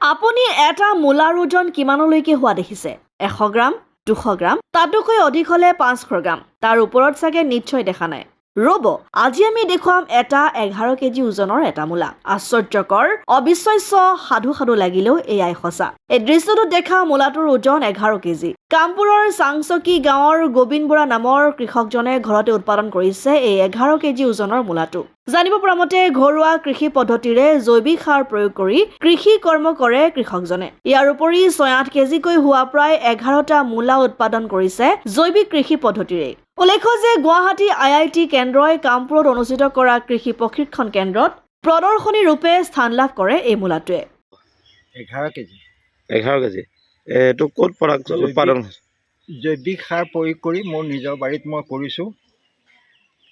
আপুনি এটা মূলাৰ ওজন কিমানলৈকে হোৱা দেখিছে? 100 গ্ৰাম, 200 গ্ৰাম, তাতকৈ অধিক হলে 500 গ্ৰাম। তাৰ ওপৰত চাগে নিশ্চয় দেখা নাই। ৰ'ব, আজি আমি দেখুৱাম এটা 11 কেজি ওজনৰ এটা মূলা। আশ্চৰ্যকৰ, অবিশ্বাস্য সাধু সাধু লাগিলেও এয়াই সঁচা। এই দৃশ্যটোত দেখা মূলাটোৰ ওজন 11 কেজি। কামপুৰৰ চাংচকি গাঁৱৰ গোবিন্দ বৰা নামৰ কৃষকজনে ঘৰতে উৎপাদন কৰিছে এই 11 কেজি ওজনৰ মূলাটো। জানিব পৰা মতে ঘৰুৱা কৃষি পদ্ধতিৰে জৈৱিক সাৰ প্ৰয়োগ কৰি কৃষি কৰ্ম কৰে কৃষকজনে। ইয়াৰ উপৰি 6-8 কেজিকৈ হোৱা প্ৰায় 11টা মূলা উৎপাদন কৰিছে জৈৱিক কৃষি পদ্ধতিৰে। উল্লেখ্য যে গুৱাহাটী IIT কেন্দ্ৰই কামপুৰত অনুষ্ঠিত কৰা কৃষি প্ৰশিক্ষণ কেন্দ্ৰত প্ৰদৰ্শনী ৰূপে স্থান লাভ কৰে এই মূলাটোৱে। 11 কেজি। 11 কেজি। এইটো ক'ত উৎপাদন হৈছে? জৈৱিক সাৰ প্ৰয়োগ কৰি মোৰ নিজৰ বাৰীত মই কৰিছোঁ।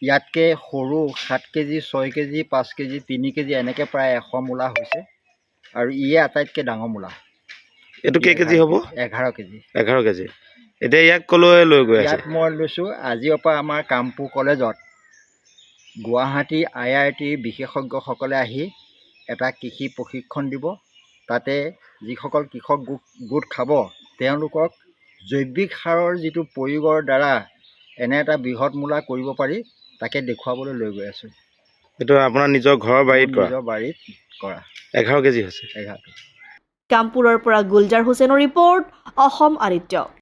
ইয়াতকৈ সৰু 7 কেজি, 6 কেজি, 5 কেজি, 3 কেজি এনেকৈ প্ৰায় 100 মূলা হৈছে আৰু ইয়ে আটাইতকৈ ডাঙৰ মূলা। এইটো কেই কেজি হ'ব? 11 কেজি। 11 কেজি। এতিয়া ইয়াক ক'লৈ লৈ গৈ আছে? ইয়াত মই লৈছোঁ আজিৰ পৰা আমাৰ কামপুৰ কলেজত গুৱাহাটী IIT বিশেষজ্ঞসকলে আহি এটা কৃষি প্ৰশিক্ষণ দিব। তাতে যিসকল কৃষক গোট খাব তেওঁলোকক জৈৱিক সাৰৰ যিটো প্ৰয়োগৰ দ্বাৰা এনে এটা বৃহৎ মূলা কৰিব পাৰি তাকে দেখুৱাবলৈ লৈ গৈ আছোঁ। এইটো আপোনাৰ নিজৰ ঘৰৰ বাৰীত কৰা? নিজৰ বাৰীত কৰা। 11 কেজি হৈছে। 11 কেজি। কামপুৰৰ পৰা গুলজাৰ হুছেইনৰ ৰিপৰ্ট, অসম আদিত্য।